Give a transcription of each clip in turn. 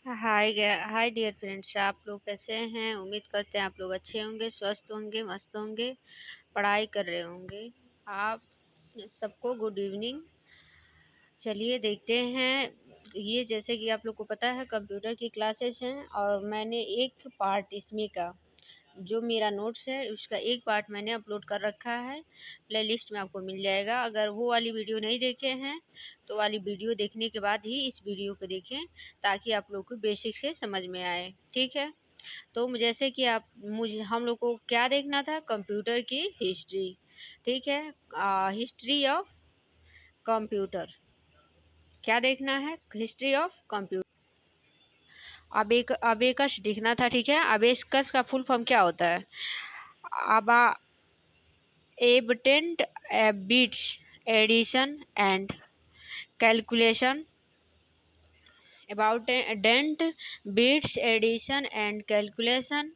Hi dear friends, आप लोग कैसे हैं? उम्मीद करते हैं आप लोग अच्छे होंगे, स्वस्थ होंगे, मस्त होंगे, पढ़ाई कर रहे होंगे। आप सबको गुड इवनिंग। चलिए देखते हैं। ये जैसे कि आप लोग को पता है, कंप्यूटर की क्लासेस हैं और मैंने एक पार्ट इसमें का जो मेरा नोट्स है उसका एक पार्ट मैंने अपलोड कर रखा है। प्लेलिस्ट में आपको मिल जाएगा। अगर वो वाली वीडियो नहीं देखे हैं तो वाली वीडियो देखने के बाद ही इस वीडियो को देखें, ताकि आप लोग को बेसिक से समझ में आए। ठीक है? तो जैसे कि आप मुझे हम लोग को क्या देखना था, कंप्यूटर की हिस्ट्री। ठीक है? History of computer. क्या देखना है? History of computer. अबेकस दिखना था। ठीक है? अबेकस का फुल फॉर्म क्या होता है? अबा एबटेंट बिट्स एडिशन एंड कैलकुलेशन। डेंट bits addition and calculation.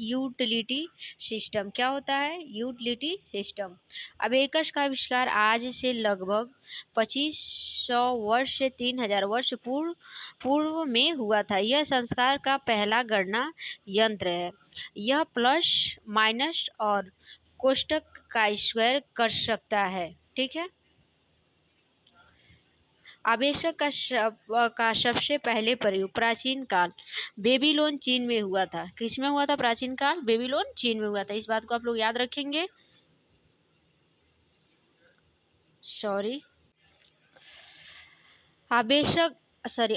Utility system क्या होता है? Utility system. अबेकस का आविष्कार आज से लगभग 2500 वर्ष से 3000 वर्ष पूर्व में हुआ था। यह संसार का पहला गणना यंत्र है। यह प्लस माइनस और कोष्टक का स्क्वायर कर सकता है। ठीक है? आवेशक का सबसे पहले प्रयोग प्राचीन काल बेबीलोन चीन में हुआ था। किसमें हुआ था? प्राचीन काल बेबीलोन चीन में हुआ था। इस बात को आप लोग याद रखेंगे। सॉरी, आवेशक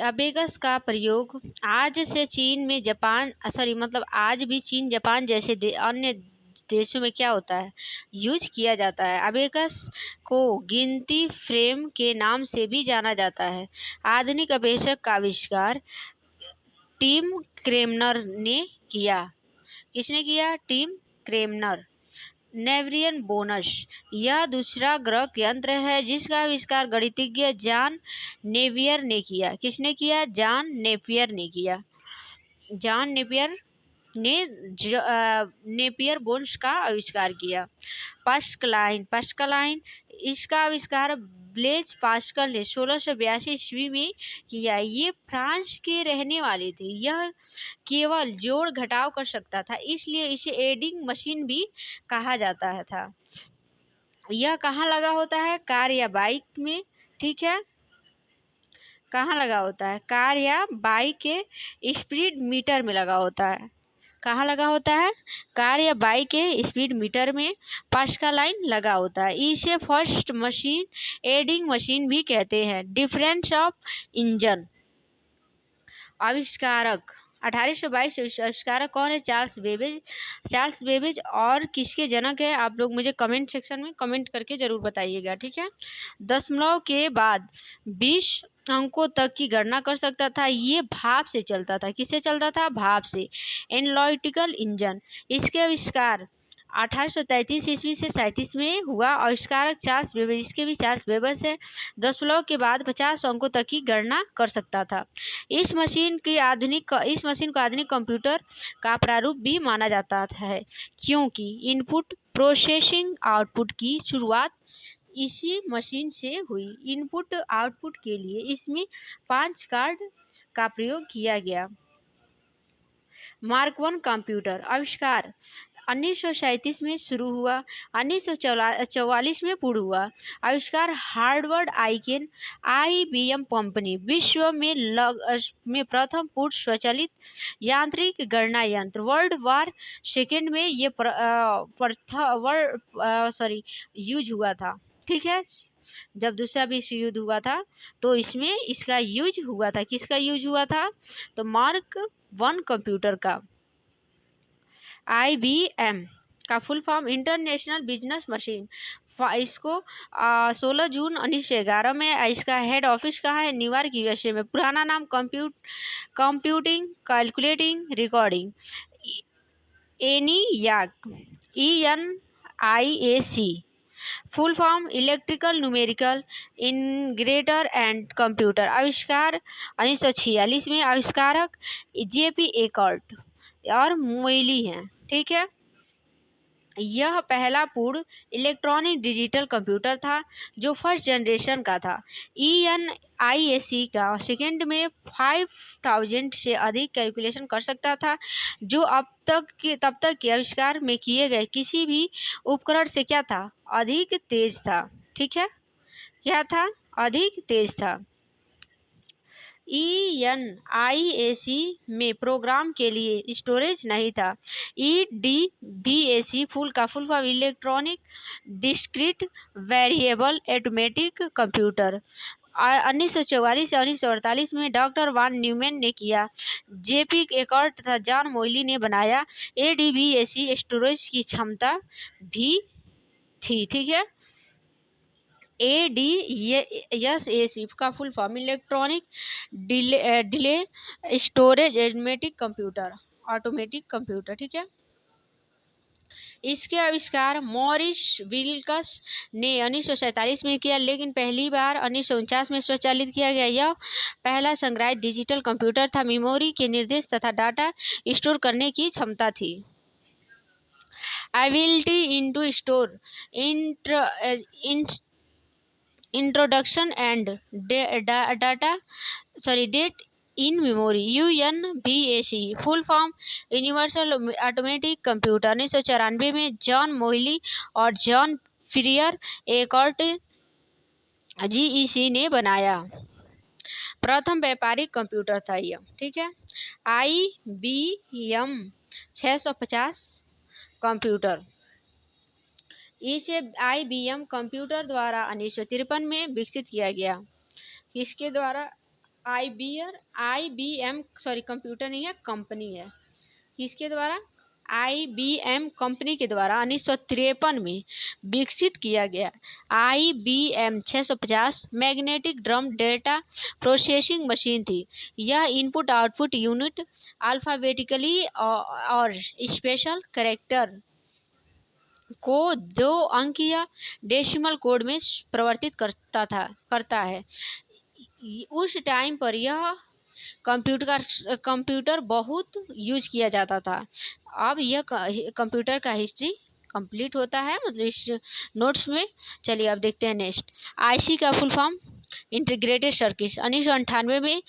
अबेगस का प्रयोग आज से चीन में जापान मतलब आज भी चीन जापान जैसे अन्य देशों में क्या होता है, यूज किया जाता है। अबेगस को गिनती फ्रेम के नाम से भी जाना जाता है। आधुनिक अबेशक का आविष्कार टिम क्रेमनर ने किया। किसने किया? टिम क्रेमनर। नेवियन बोनस यह दूसरा ग्रह यंत्र है जिसका आविष्कार गणितज्ञ जॉन नेवियर ने किया। किसने किया? जॉन नेपियर ने किया। जॉन नेपियर ने नेपियर बोन्स का आविष्कार किया। पास्कलाइन इसका आविष्कार ब्लेज पास्कल ने 1682 ईस्वी में किया। ये फ्रांस के रहने वाले थे। यह केवल जोड़ घटाव कर सकता था, इसलिए इसे एडिंग मशीन भी कहा जाता था। यह कहाँ लगा होता है? कार या बाइक में। ठीक है? कहाँ लगा होता है? कार या बाइक के स्पीड मीटर में लगा होता है। कहाँ लगा होता है? कार या बाइक के स्पीड मीटर में पास्कलाइन लगा होता है। इसे फर्स्ट मशीन एडिंग मशीन भी कहते हैं। Difference of engine. आविष्कारक 1822 आविष्कारक कौन है? Charles Babbage. और किसके जनक है? आप लोग मुझे कमेंट सेक्शन में कमेंट करके जरूर बताइएगा। ठीक है? दशमलव के बाद 20 अंकों तक की गणना कर सकता था। ये भाप से चलता था। किससे चलता था? भाप से। Analytical engine. इसके आविष्कार 1833 ईस्वी से 37 में हुआ। आविष्कारक चार्ल्स बेबेज। इसके भी चार्ल्स बेबेज है। दशमलव के बाद 50 अंकों तक की गणना कर सकता था। इस मशीन को आधुनिक कंप्यूटर का प्रारूप भी माना जाता है, क्योंकि इनपुट प्रोसेसिंग आउटपुट की शुरुआत इसी मशीन से हुई। इनपुट आउटपुट के लिए इसमें 5 कार्ड का प्रयोग किया गया। मार्क वन कंप्यूटर आविष्कार 1937 में शुरू हुआ, 1944 में पूर्ण हुआ। आविष्कार हार्वर्ड IBM कंपनी। विश्व में प्रथम पूर्ण स्वचालित यांत्रिक गणना यंत्र। वर्ल्ड वार सेकेंड में ये यूज हुआ था। ठीक है? जब दूसरा विश्व युद्ध हुआ था तो इसमें इसका यूज हुआ था। किसका यूज हुआ था? तो मार्क वन कंप्यूटर का। IBM का full form international business machine. इसको 16 जून 1911 में इसका हेड ऑफिस कहाँ है? न्यूयॉर्क USA में। पुराना नाम computing calculating recording ENIAC ENIAC। Full form electrical numerical integrator and computer. आविष्कार 1946 में। आविष्कारक JP एकर्ट और मोइली हैं। ठीक है? यह पहला पूर्ण इलेक्ट्रॉनिक डिजिटल कंप्यूटर था जो फर्स्ट जनरेशन का था। ENIAC का सेकेंड में 5000 से अधिक कैलकुलेशन कर सकता था, जो तब तक के आविष्कार में किए गए किसी भी उपकरण से क्या था, अधिक तेज था। ठीक है, क्या था, अधिक तेज था। ENIAC में प्रोग्राम के लिए स्टोरेज नहीं था। EDBAC full form electronic discrete variable automatic computer 1944 से 1948 में डॉक्टर वान न्यूमैन ने किया। JP एकॉर्ड तथा जॉन मोइली ने बनाया। ADBAC स्टोरेज की क्षमता भी थी। ठीक है, ADSAC का full form electronic delay storage automatic computer. ठीक है, इसके आविष्कार मॉरिस विल्कस ने 1947 में किया, लेकिन पहली बार 1949 में स्वचालित किया गया। यह पहला संग्रहित डिजिटल कंप्यूटर था। मेमोरी के निर्देश तथा डाटा स्टोर करने की क्षमता थी। Ability into store introduction and date in memory UNBAC full form universal automatic computer 1994 में जॉन मोइली और जॉन फ्रियर एकॉर्ड GEC ने बनाया। प्रथम व्यापारिक कंप्यूटर था यह। ठीक है, IBM 650 कंप्यूटर। इसे IBM कंप्यूटर द्वारा 1953 में विकसित किया गया। किसके द्वारा? IBM कंप्यूटर नहीं है, कंपनी है। किसके द्वारा? IBM कंपनी के द्वारा 1953 में विकसित किया गया। IBM 650 magnetic drum data processing machine थी। यह इनपुट आउटपुट यूनिट अल्फाबेटिकली और स्पेशल कैरेक्टर को 2 अंकीय डेसिमल कोड में परिवर्तित करता है। उस टाइम पर यह कंप्यूटर बहुत यूज किया जाता था। अब यह कंप्यूटर का हिस्ट्री कंप्लीट होता है, मतलब इस नोट्स में। चलिए अब देखते हैं नेक्स्ट। IC का फुल फॉर्म इंटीग्रेटेड सर्किट 1998 में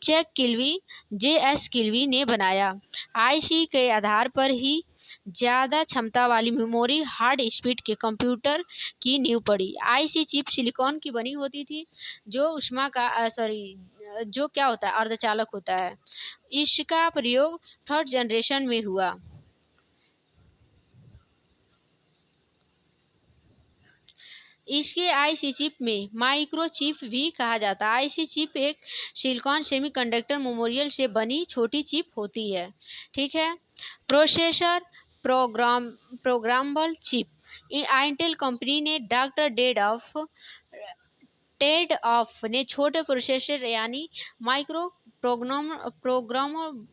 JS किल्वी ने बनाया। IC के आधार पर ही ज़्यादा क्षमता वाली मेमोरी हार्ड स्पीड के कंप्यूटर की नींव पड़ी। IC चिप सिलिकॉन की बनी होती थी, जो जो क्या होता है, अर्धचालक होता है। इसका प्रयोग थर्ड जनरेशन में हुआ। इसके IC चिप में माइक्रो चिप भी कहा जाता है। IC चिप एक सिलिकॉन सेमीकंडक्टर मेमोरियल से बनी छोटी चिप होती है। ठीक है, processor programmable chip. Intel company ने डॉक्टर टेड ऑफ ने छोटे प्रोसेसर यानी micro programmable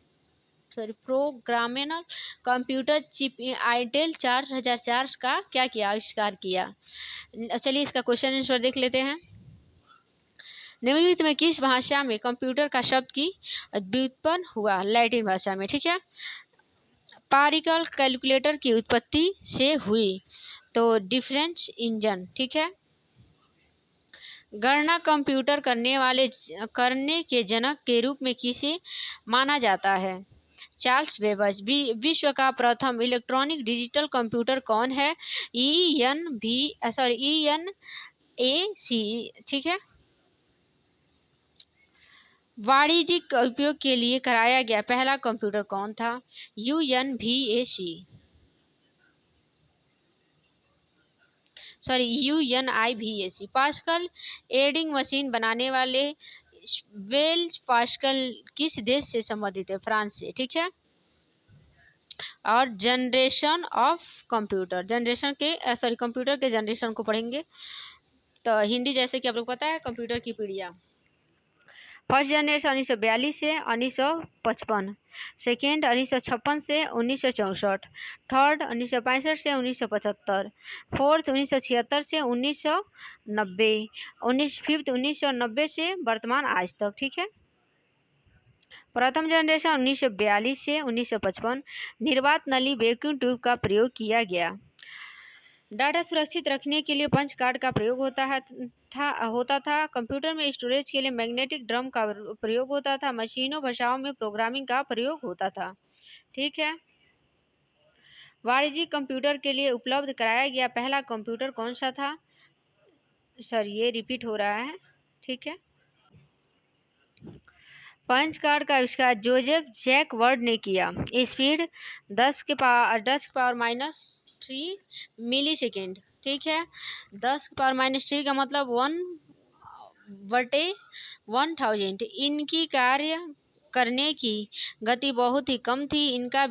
computer chip Intel 4004 का क्या किया, आविष्कार किया। चलिए इसका क्वेश्चन आंसर देख लेते हैं। निम्नलिखित में किस भाषा में कंप्यूटर का शब्द की व्युत्पन्न हुआ? लैटिन भाषा में। ठीक है, पार्टिकल कैलकुलेटर की उत्पत्ति से हुई, तो डिफरेंस इंजन। ठीक है, गणना कंप्यूटर करने के जनक के रूप में किसे माना जाता है? Charles Babbage. विश्व का प्रथम इलेक्ट्रॉनिक डिजिटल कंप्यूटर कौन है? ENAC। ठीक है, वाणिज्यिक उपयोग के लिए कराया गया पहला कंप्यूटर कौन था? UNIVAC। पास्कल एडिंग मशीन बनाने वाले वेल्स पास्कल किस देश से संबंधित है? फ्रांस से। ठीक है, और जनरेशन ऑफ कंप्यूटर, कंप्यूटर के जनरेशन को पढ़ेंगे। तो हिंदी जैसे कि आप लोग पता है, कंप्यूटर की पीढ़ियाँ। फर्स्ट जनरेशन 1942 से 1955, सेकेंड 1956 से 1964, थर्ड 1965 से 1975, फोर्थ 1976 से 1990, फिफ्थ 1990 से वर्तमान आज तक। ठीक है, प्रथम जनरेशन 1942 से 1955 निर्वात नली वैक्यूम ट्यूब का प्रयोग किया गया। डाटा सुरक्षित रखने के लिए पंच कार्ड का प्रयोग होता था। कंप्यूटर में स्टोरेज के लिए मैग्नेटिक ड्रम का प्रयोग होता था। मशीनों भाषाओं में प्रोग्रामिंग का प्रयोग होता था। ठीक है। वाणिज्यिक कंप्यूटर के लिए उपलब्ध कराया गया पहला कंप्यूटर कौन सा था? सर ये रिपीट हो रहा है। ठीक है। पंच कार्ड का आविष्कार जोसेफ जैकवर्ड ने किया। स्पीड 10 के पावर -3 मिली सेकेंड। ठीक है। 10 के पावर -3 का मतलब 1/1000। इनकी कार्य करने की गति बहुत ही कम थी। इनका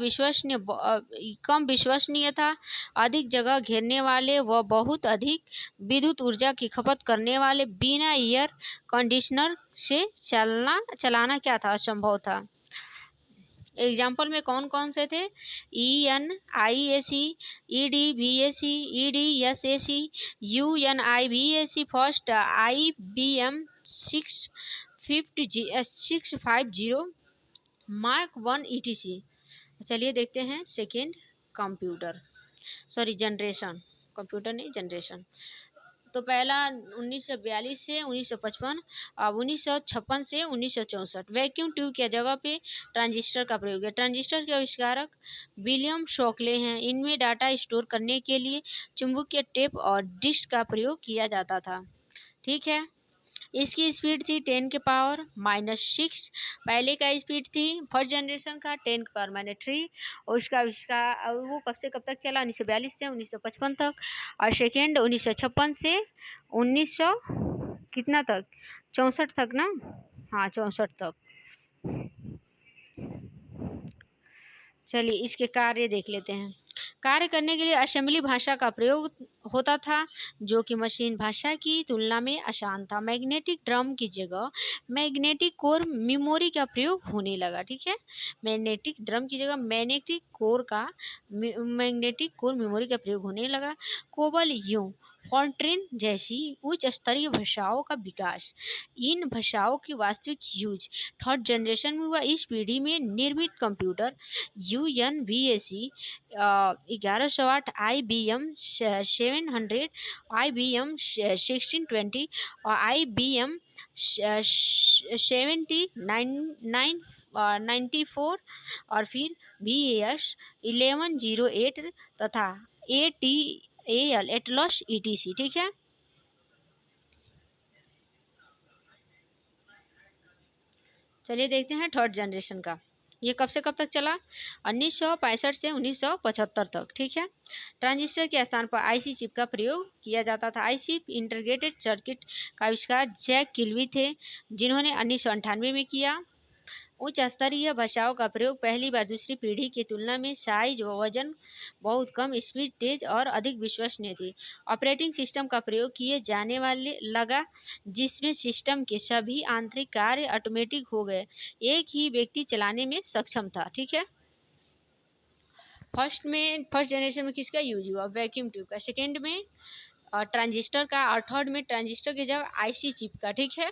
कम विश्वसनीय था। अधिक जगह घेरने वाले व बहुत अधिक विद्युत ऊर्जा की खपत करने वाले। बिना एयर कंडीशनर से चलाना क्या था? असंभव था। एग्जाम्पल में कौन कौन से थे? ENIAC, EDVAC, EDSAC, UNIVAC, first IBM 650 mark 1 ETC। चलिए देखते हैं second computer, sorry generation, computer नहीं जनरेशन। तो पहला 1942 से 1955, अब 1956 से 1964। वैक्यूम ट्यूब की जगह पे ट्रांजिस्टर का प्रयोग है। ट्रांजिस्टर के आविष्कारक विलियम शॉकले हैं। इनमें डाटा स्टोर करने के लिए चुंबकीय टेप और डिस्क का प्रयोग किया जाता था। ठीक है। इसकी स्पीड थी 10 के पावर -6। पहले का स्पीड थी फर्स्ट जनरेशन का 10 के पावर -3। और उसका आविष्कार वो कब से कब तक चला? 1942 से 1955 तक। और सेकेंड 1956 से 1900 कितना तक? 64 तक ना? हाँ 64 तक। चलिए इसके कार्य देख लेते हैं। कार्य करने के लिए असेंबली भाषा का प्रयोग होता था, जो कि मशीन भाषा की तुलना में आसान था। मैग्नेटिक ड्रम की जगह मैग्नेटिक कोर मेमोरी का प्रयोग होने लगा। ठीक है। मैग्नेटिक ड्रम की जगह मैग्नेटिक कोर मेमोरी का प्रयोग होने लगा। कोबल यूं फॉर्ट्रेन जैसी उच्च स्तरीय भाषाओं का विकास। इन भाषाओं की वास्तविक यूज थर्ड जनरेशन में हुआ। इस पीढ़ी में निर्मित कंप्यूटर UNVAC 1108, IBM 700, IBM 1620 और IBM 94 और फिर VAS 1108 तथा ATAL एटलस ETC। ठीक है। चलिए देखते हैं थर्ड जनरेशन का। ये कब से कब तक चला? 1965 से 1975 तक। ठीक है। ट्रांजिस्टर के स्थान पर IC चिप का प्रयोग किया जाता था। IC इंटीग्रेटेड सर्किट का आविष्कार जैक किल्वी थे, जिन्होंने 1998 में किया। उच्च स्तरीय भाषाओं का प्रयोग पहली बार दूसरी पीढ़ी की तुलना में साइज व वजन बहुत कम, स्पीड तेज और अधिक विश्वसनीय थी। ऑपरेटिंग सिस्टम का प्रयोग किए जाने वाले लगा, जिसमें सिस्टम के सभी आंतरिक कार्य ऑटोमेटिक हो गए, एक ही व्यक्ति चलाने में सक्षम था। ठीक है। फर्स्ट जनरेशन में किसका यूज हुआ? वैक्यूम ट्यूब का। सेकेंड में ट्रांजिस्टर का। और थर्ड में ट्रांजिस्टर की जगह IC चिप का। ठीक है।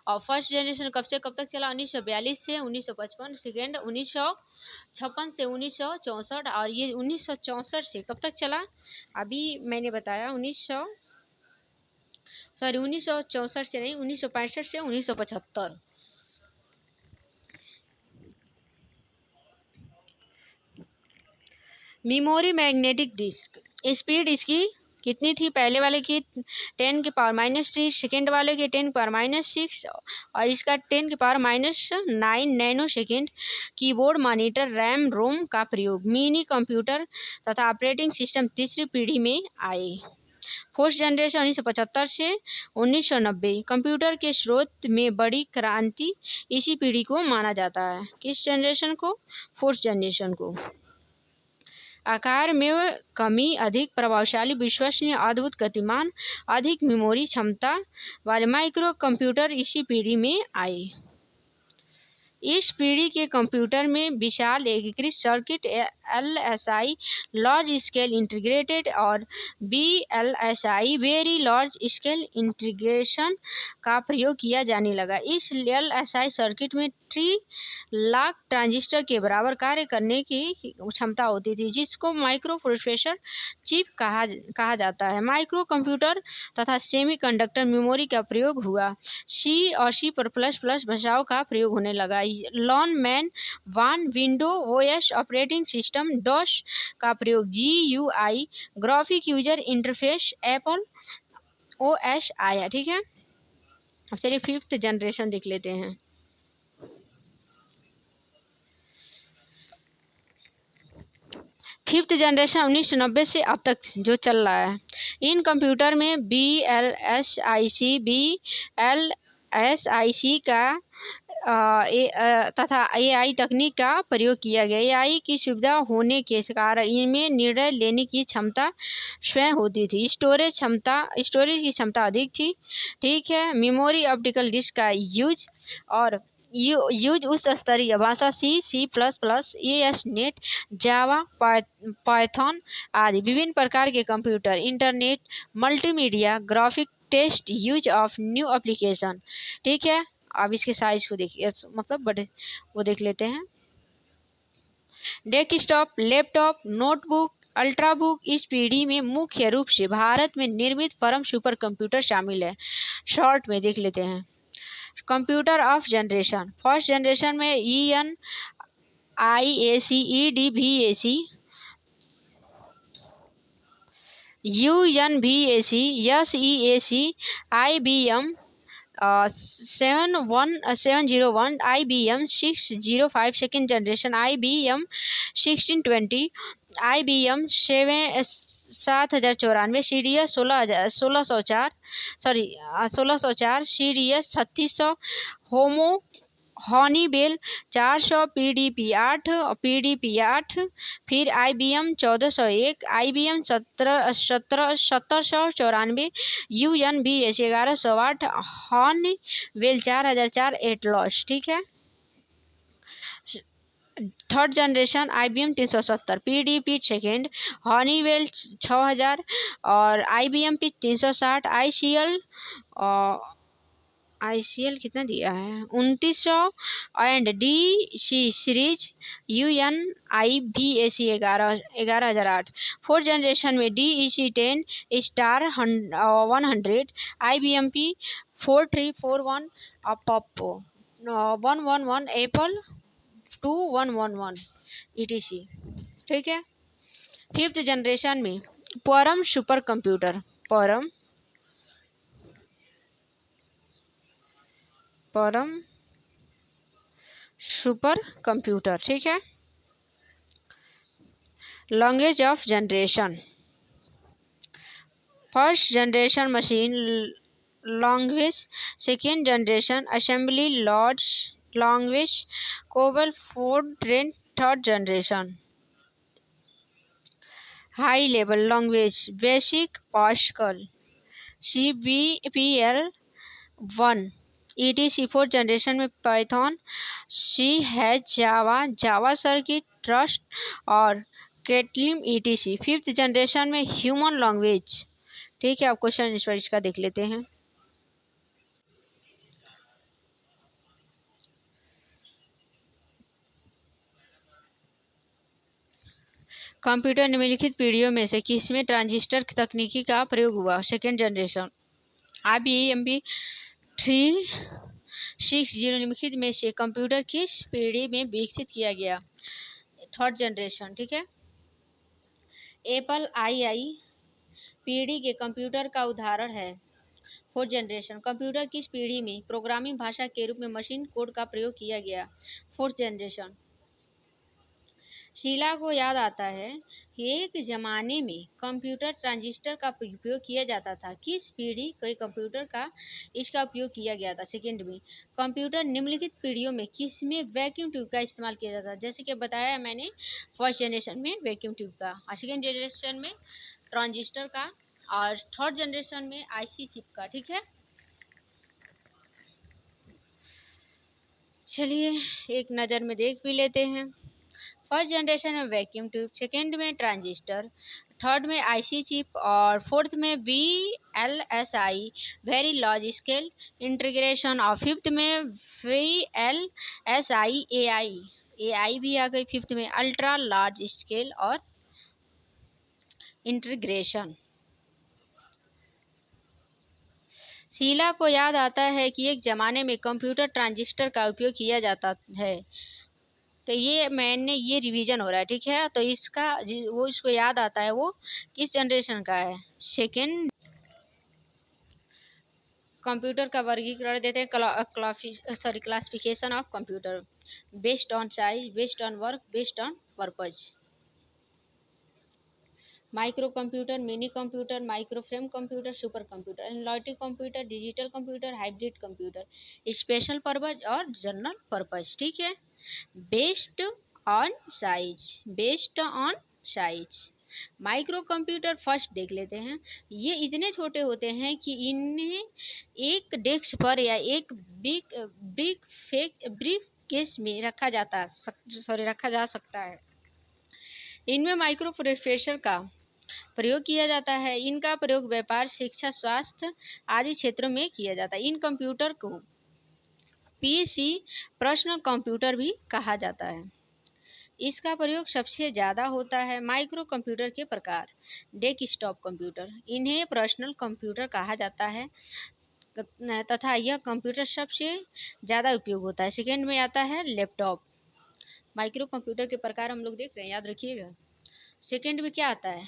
और फर्स्ट जनरेशन कब से कब तक चला? 1942 से 1955। सेकेंड 1956 से 1964। और ये 1964 से कब तक चला? अभी मैंने बताया 1964 से नहीं, 1965 से 1975। Memory magnetic disk. स्पीड इसकी कितनी थी? पहले वाले की 10 के पावर -3, सेकेंड वाले के 10 के पावर -6 और इसका 10 के power -9 nanosecond. Keyboard, monitor, RAM, ROM का प्रयोग। मिनी कंप्यूटर तथा ऑपरेटिंग सिस्टम तीसरी पीढ़ी में आए। फोर्थ जनरेशन 1975 से 1990। कंप्यूटर के स्रोत में बड़ी क्रांति इसी पीढ़ी को माना जाता है। किस जनरेशन को? फोर्थ जनरेशन को। आकार में कमी, अधिक प्रभावशाली, विश्वसनीय, अद्भुत गतिमान, अधिक मेमोरी क्षमता वाले माइक्रो कंप्यूटर इसी पीढ़ी में आए। इस पीढ़ी के कंप्यूटर में विशाल एकीकृत circuit LSI large scale integrated और VLSI very large scale integration का प्रयोग किया जाने लगा। इस LSI सर्किट में 3 लाख ट्रांजिस्टर के बराबर कार्य करने की क्षमता होती थी, जिसको माइक्रो प्रोसेसर चिप कहा जाता है। माइक्रो कंप्यूटर तथा सेमीकंडक्टर मेमोरी का प्रयोग हुआ। सी और C++ भाषाओं का प्रयोग होने लगा। Lawn man 1 window OS operating system DOS का प्रयोग। GUI graphic user interface Apple OS आया। ठीक है, अब चलिए 5th जनरेशन देख लेते हैं। फिफ्थ जनरेशन 1990 से अब तक जो चल रहा है। इन कंप्यूटर में VLSIC का तथा AI तकनीक का प्रयोग किया गया। AI की सुविधा होने के कारण इनमें निर्णय लेने की क्षमता स्वयं होती थी। स्टोरेज की क्षमता अधिक थी। ठीक है, मेमोरी ऑप्टिकल डिस्क का यूज उच्च स्तरीय भाषा C++, ASP.NET, जावा, पाइथन आदि विभिन्न प्रकार के computer, internet, multimedia, graphic test, use of new application. ठीक है, अब इसके साइज को देखिए, मतलब बड़े वो देख लेते हैं। डेस्कटॉप, लैपटॉप, नोटबुक, अल्ट्राबुक इस पीढ़ी में मुख्य रूप से भारत में निर्मित परम सुपर कंप्यूटर शामिल है। शॉर्ट में देख लेते हैं। Computer of generation, first generation में ENIAC, EDVAC, UNVAC, SEAC, IBM 701, IBM 605, second generation IBM 1620, IBM 7094, CDS 1604, CDS 3600, हॉनीवेल 400, PDP-8, फिर IBM 1401, IBM 1794, UNVAC 1108, हॉनीवेल 4004, एटलॉस। ठीक है, third generation IBM 370, PDP second, Honeywell 6000 और IBM 360, ICL कितना दिया है 2900 and DC series UNIVAC 11008। Fourth generation में DEC 10 star 100, IBM P 4341, Popo 111, Apple 2111 ETC। ठीक है, फिफ्थ जनरेशन में Param super computer, Param super computer. ठीक है, language of generation, first generation machine language, second generation assembly language, COBOL FORTRAN, third generation high level language, basic pascal, CBPL1 ETC। Fourth generation में Python, C#, जावा circuit, trust और Caitlin ETC। Fifth generation में human language. ठीक है, अब question इस पर इसका देख लेते हैं। कंप्यूटर निम्नलिखित पीढ़ियों में से किसमें ट्रांजिस्टर तकनीकी का प्रयोग हुआ? सेकेंड जनरेशन IBM 360 निम्नलिखित में से कंप्यूटर किस पीढ़ी में विकसित किया गया? Third generation. ठीक है, एप्पल II पीढ़ी के कंप्यूटर का उदाहरण है। फोर्थ जनरेशन कंप्यूटर किस पीढ़ी में प्रोग्रामिंग भाषा के रूप में मशीन कोड का प्रयोग किया गया? Fourth generation. शीला को याद आता है कि एक जमाने में कंप्यूटर ट्रांजिस्टर का उपयोग किया जाता था। किस पीढ़ी के कंप्यूटर का इसका उपयोग किया गया था? सेकेंड में। कंप्यूटर निम्नलिखित पीढ़ियों में किस में वैक्यूम ट्यूब का इस्तेमाल किया जाता है? जैसे कि बताया मैंने, फर्स्ट जनरेशन में वैक्यूम ट्यूब का, और सेकेंड जनरेशन में ट्रांजिस्टर का, और थर्ड जनरेशन में IC चिप का। ठीक है, चलिए एक नज़र में देख भी लेते हैं। फर्स्ट जनरेशन में वैक्यूम ट्यूब, सेकेंड में ट्रांजिस्टर, थर्ड में आईसी चिप और फोर्थ में VLSI very large scale integration और फिफ्थ में VLSI AI भी आ गई फिफ्थ में, अल्ट्रा लार्ज स्केल और इंटीग्रेशन। शीला को याद आता है कि एक ज़माने में कंप्यूटर ट्रांजिस्टर का उपयोग किया जाता है। तो ये रिवीजन हो रहा है, ठीक है। तो वो इसको याद आता है, वो किस जनरेशन का है? सेकेंड। कंप्यूटर का वर्गीकरण देते हैं, classification of computer based on size, based on work, based on purpose. Micro computer, mini computer, micro frame computer, super computer, analytic computer, digital computer, hybrid computer, special purpose और general purpose, ठीक है। Based on size, based on size. Micro computer first देख लेते हैं। ये इतने छोटे होते हैं कि इन्हें एक डेस्क पर या एक ब्रीफ केस में रखा जा सकता है। इनमें माइक्रो प्रोसेसर का प्रयोग किया जाता है। इनका प्रयोग व्यापार, शिक्षा, स्वास्थ्य आदि क्षेत्रों में किया जाता है। इन कंप्यूटर को पीसी पर्सनल कंप्यूटर भी कहा जाता है। इसका प्रयोग सबसे ज़्यादा होता है। माइक्रो कंप्यूटर के प्रकार, डेस्कटॉप कंप्यूटर, इन्हें पर्सनल कंप्यूटर कहा जाता है तथा यह कंप्यूटर सबसे ज़्यादा उपयोग होता है। सेकेंड में आता है लैपटॉप। माइक्रो कंप्यूटर के प्रकार हम लोग देख रहे हैं, याद रखिएगा। सेकेंड में क्या आता है?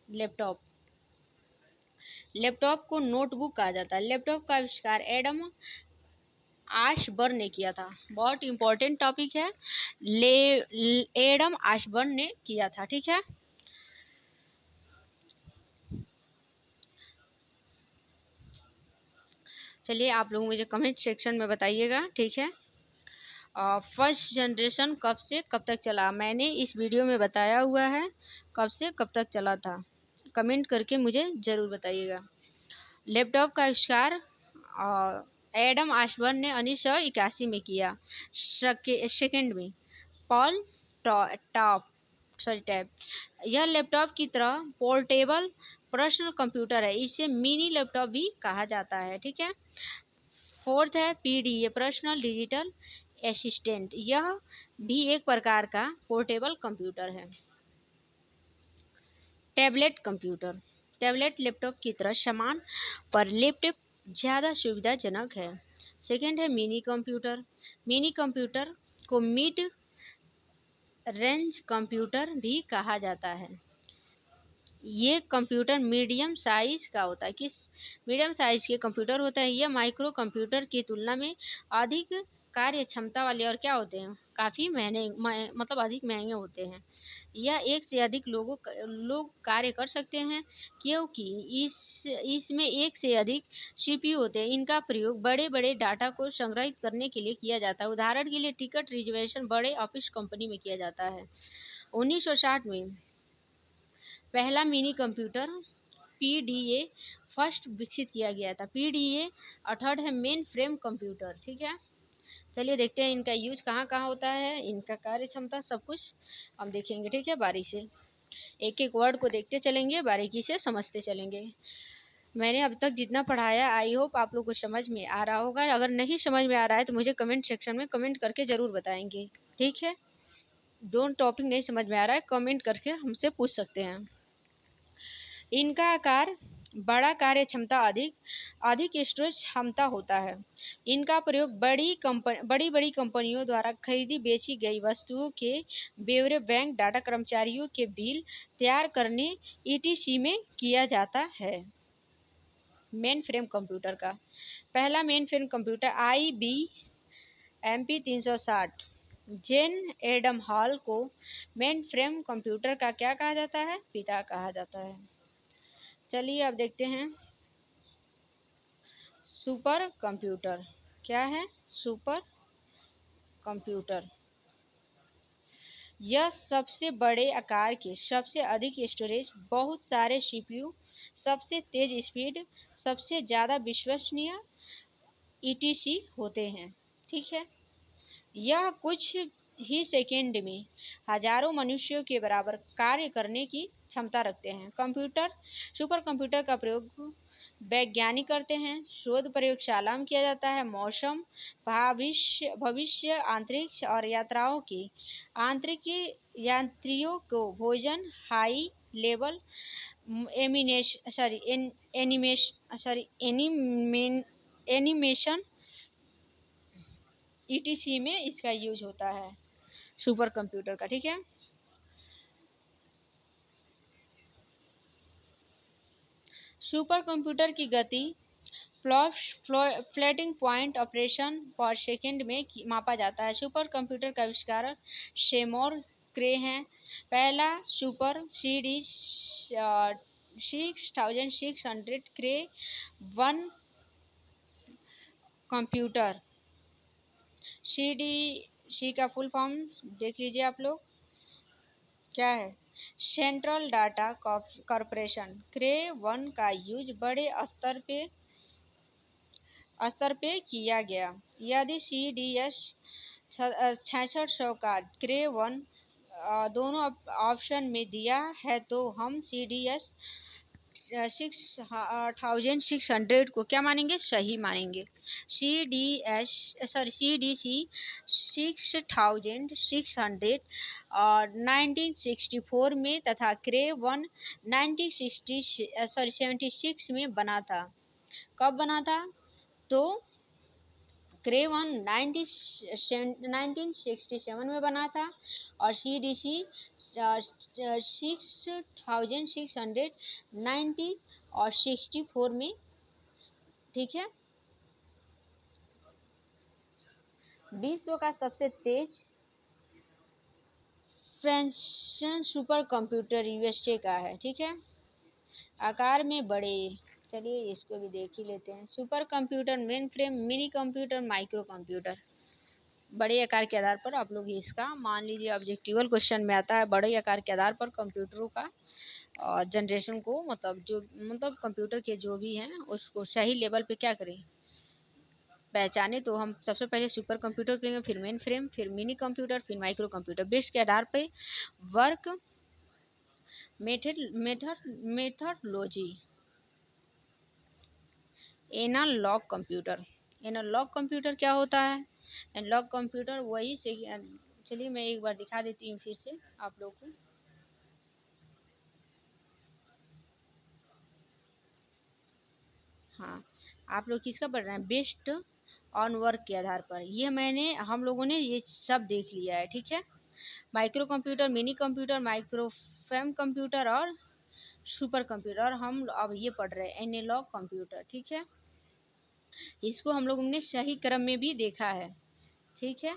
लैपटॉप। लैपटॉप को नोटबुक कहा जाता है। लैपटॉप का आविष्कार एडम आशबर्न ने किया था। बहुत इंपॉर्टेंट टॉपिक है, एडम आशबर्न ने किया था, ठीक है। चलिए आप लोग मुझे कमेंट सेक्शन में बताइएगा, ठीक है। फर्स्ट जनरेशन कब से कब तक चला? मैंने इस वीडियो में बताया हुआ है कब से कब तक चला था। कमेंट करके मुझे ज़रूर बताइएगा। लैपटॉप का आविष्कार एडम आशबर्न ने 1981 में किया। सेकेंड में पॉल टैब। यह लैपटॉप की तरह पोर्टेबल पर्सनल कंप्यूटर है। इसे मिनी लैपटॉप भी कहा जाता है, ठीक है। फोर्थ है PDA, पर्सनल डिजिटल असिस्टेंट। यह भी एक प्रकार का पोर्टेबल कंप्यूटर है। Tablet computer. टैबलेट लैपटॉप की तरह समान पर लैपटॉप ज़्यादा सुविधाजनक है। सेकेंड है मिनी कंप्यूटर। मिनी कंप्यूटर को मिड रेंज कंप्यूटर भी कहा जाता है। ये कंप्यूटर मीडियम साइज का होता है। किस मीडियम साइज के कंप्यूटर होता है। यह माइक्रो कंप्यूटर की तुलना में अधिक कार्य क्षमता वाले और क्या होते हैं, काफ़ी मतलब अधिक महंगे होते हैं। यह एक से अधिक लोग कार्य कर सकते हैं, क्योंकि इसमें एक से अधिक CPU होते हैं। इनका प्रयोग बड़े बड़े डाटा को संग्रहित करने के लिए किया जाता है। उदाहरण के लिए टिकट रिजर्वेशन बड़े ऑफिस कंपनी में किया जाता है। 1960 में पहला मिनी कंप्यूटर PDA फर्स्ट विकसित किया गया था। PDA और थर्ड है मेन फ्रेम कंप्यूटर, ठीक है। चलिए देखते हैं इनका यूज कहाँ कहाँ होता है, इनका कार्य क्षमता, सब कुछ हम देखेंगे, ठीक है। बारी से एक एक वर्ड को देखते चलेंगे, बारीकी से समझते चलेंगे। मैंने अब तक जितना पढ़ाया, आई होप आप लोग को समझ में आ रहा होगा। अगर नहीं समझ में आ रहा है तो मुझे कमेंट सेक्शन में कमेंट करके ज़रूर बताएंगे, ठीक है। जो टॉपिक नहीं समझ में आ रहा है कमेंट करके हमसे पूछ सकते हैं। इनका आकार बड़ा, कार्य क्षमता अधिक स्टोरेज क्षमता होता है। इनका प्रयोग बड़ी बड़ी कंपनियों द्वारा खरीदी बेची गई वस्तुओं के ब्यौरे, बैंक डाटा, कर्मचारियों के बिल तैयार करने ETC में किया जाता है। मेन फ्रेम कंप्यूटर का पहला main frame computer IBM P360। जेन एडम हॉल को मेन फ्रेम कंप्यूटर का क्या कहा जाता है? पिता कहा जाता है। चलिए अब देखते हैं सुपर कंप्यूटर। क्या है सुपर कंप्यूटर? यह सबसे बड़े आकार के, सबसे अधिक स्टोरेज, बहुत सारे CPU, सबसे तेज स्पीड, सबसे ज़्यादा विश्वसनीय ETC होते हैं, ठीक है। यह कुछ ही सेकंड में हजारों मनुष्यों के बराबर कार्य करने की क्षमता रखते हैं। सुपर कंप्यूटर का प्रयोग वैज्ञानिक करते हैं, शोध प्रयोगशाला में किया जाता है। मौसम, भविष्य, अंतरिक्ष और यात्राओं की आंतरिक यात्रियों को भोजन, हाई लेवल एनिमेशन ईटीसी में इसका यूज होता है सुपर कंप्यूटर का। ठीक है, सुपर कंप्यूटर की गति फ्लोटिंग पॉइंट ऑपरेशन पर सेकंड में मापा जाता है। सुपर कंप्यूटर का आविष्कार सेमोर क्रे हैं। पहला सुपर CD 6600 क्रे 1 कंप्यूटर। CDC का फुल फॉर्म देख लीजिए आप लोग, क्या है? Central data corporation. क्रे 1 का यूज बड़े स्तर पे किया गया। यदि CDS 6600 का क्रे 1 दोनों ऑप्शन में दिया है तो हम CDS 6600 को क्या मानेंगे? सही मानेंगे। CDC 6600 और 1964 में तथा क्रे 1 76 में बना था। कब बना था? तो क्रे 1 1967 में बना था और CDC 6690 और 64 में। ठीक है, विश्व का सबसे तेज फ्रेंचन सुपर कंप्यूटर USA का है। ठीक है, आकार में बड़े, चलिए इसको भी देख ही लेते हैं। Super computer, main frame, mini computer, micro computer. बड़े आकार के आधार पर आप लोग इसका मान लीजिए ऑब्जेक्टिवल क्वेश्चन में आता है, बड़े आकार के आधार पर कंप्यूटरों का जनरेशन को मतलब कंप्यूटर के जो भी हैं उसको सही लेवल पे क्या करें, पहचाने। तो हम सबसे पहले सुपर कंप्यूटर करेंगे, फिर मेन फ्रेम, फिर मिनी कंप्यूटर, फिर माइक्रो कंप्यूटर। बेस के आधार पे work methodology. Analogue computer. Analogue computer क्या होता है? एनालॉग कंप्यूटर वही से, चलिए मैं एक बार दिखा देती हूँ फिर से आप लोग को। हाँ, आप लोग किसका पढ़ रहे हैं? बेस्ड ऑन वर्क के आधार पर। ये हम लोगों ने ये सब देख लिया है। ठीक है, micro computer, mini computer, micro frame computer और सुपर कंप्यूटर। और हम अब ये पढ़ रहे हैं एनालॉग कंप्यूटर। ठीक है, इसको हम लोगों ने सही क्रम में भी देखा है। ठीक है,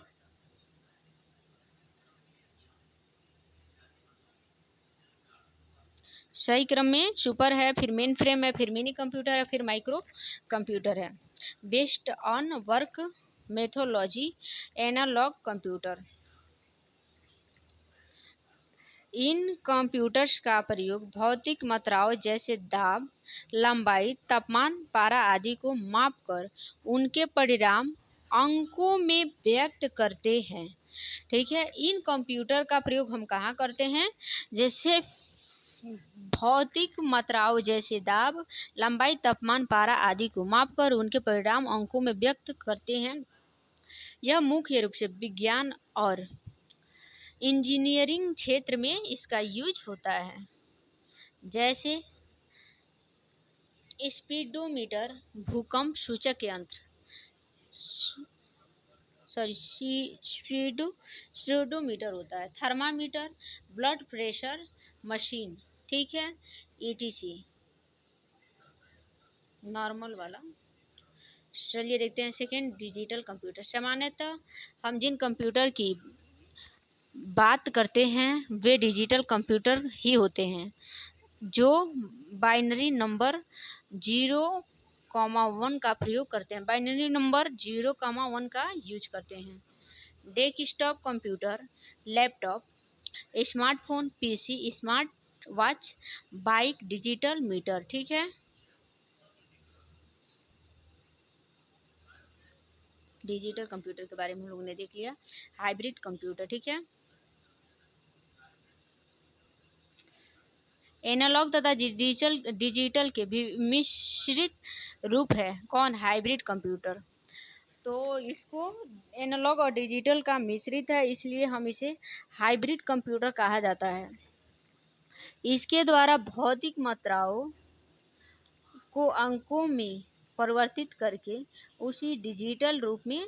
सही क्रम में सुपर है, फिर मेन फ्रेम है, फिर मिनी कंप्यूटर है, फिर माइक्रो कंप्यूटर है। Based on work methodology, analogue computer. इन कंप्यूटर्स का प्रयोग भौतिक मात्राओं जैसे दाब, लंबाई, तापमान, पारा आदि को मापकर उनके परिणाम अंकों में व्यक्त करते हैं। ठीक है, इन कंप्यूटर का प्रयोग हम कहाँ करते हैं? जैसे भौतिक मात्राओं जैसे दाब, लंबाई, तापमान, पारा आदि को मापकर उनके परिणाम अंकों में व्यक्त करते हैं। यह मुख्य रूप से विज्ञान और इंजीनियरिंग क्षेत्र में इसका यूज होता है। जैसे स्पीडोमीटर, भूकंप सूचक यंत्र, स्पीडोमीटर होता है, थर्मामीटर, ब्लड प्रेशर मशीन। ठीक है, ETC नॉर्मल वाला। चलिए देखते हैं सेकेंड, डिजिटल कंप्यूटर। सामान्यतः हम जिन कंप्यूटर की बात करते हैं वे डिजिटल कंप्यूटर ही होते हैं, जो बाइनरी नंबर 0,1 का प्रयोग करते हैं। बाइनरी नंबर 0,1 का यूज करते हैं। Desktop computer, laptop, smartphone, PC, smart watch, bike, digital meter. ठीक है, डिजिटल कंप्यूटर के बारे में हम लोगों ने देख लिया। हाइब्रिड कंप्यूटर, ठीक है। एनालॉग तथा डिजिटल डिजिटल के भी मिश्रित रूप है कौन? Hybrid computer. तो इसको एनालॉग और डिजिटल का मिश्रित है, इसलिए हम इसे हाइब्रिड कंप्यूटर कहा जाता है। इसके द्वारा भौतिक मात्राओं को अंकों में परिवर्तित करके उसी डिजिटल रूप में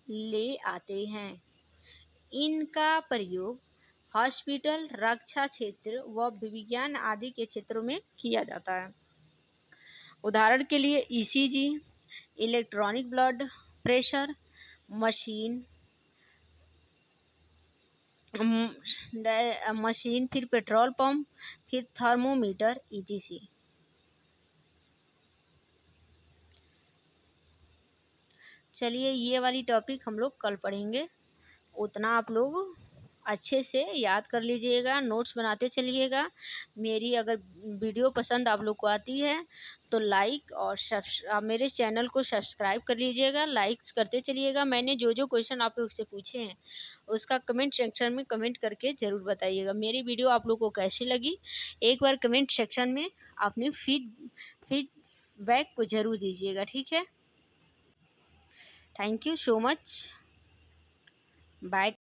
ले आते हैं। इनका प्रयोग हॉस्पिटल, रक्षा क्षेत्र व विज्ञान आदि के क्षेत्रों में किया जाता है। उदाहरण के लिए ECG, electronic blood pressure machine, फिर पेट्रोल पंप, फिर थर्मोमीटर ईटीसी। चलिए ये वाली टॉपिक हम लोग कल पढ़ेंगे। उतना आप लोग अच्छे से याद कर लीजिएगा, नोट्स बनाते चलिएगा। मेरी अगर वीडियो पसंद आप लोग को आती है तो लाइक और मेरे चैनल को सब्सक्राइब कर लीजिएगा, लाइक करते चलिएगा। मैंने जो जो क्वेश्चन आप लोग से पूछे हैं उसका कमेंट सेक्शन में कमेंट करके ज़रूर बताइएगा। मेरी वीडियो आप लोग को कैसी लगी एक बार कमेंट सेक्शन में अपनी फीडबैक को ज़रूर दीजिएगा, ठीक है। Thank you so much. Bye.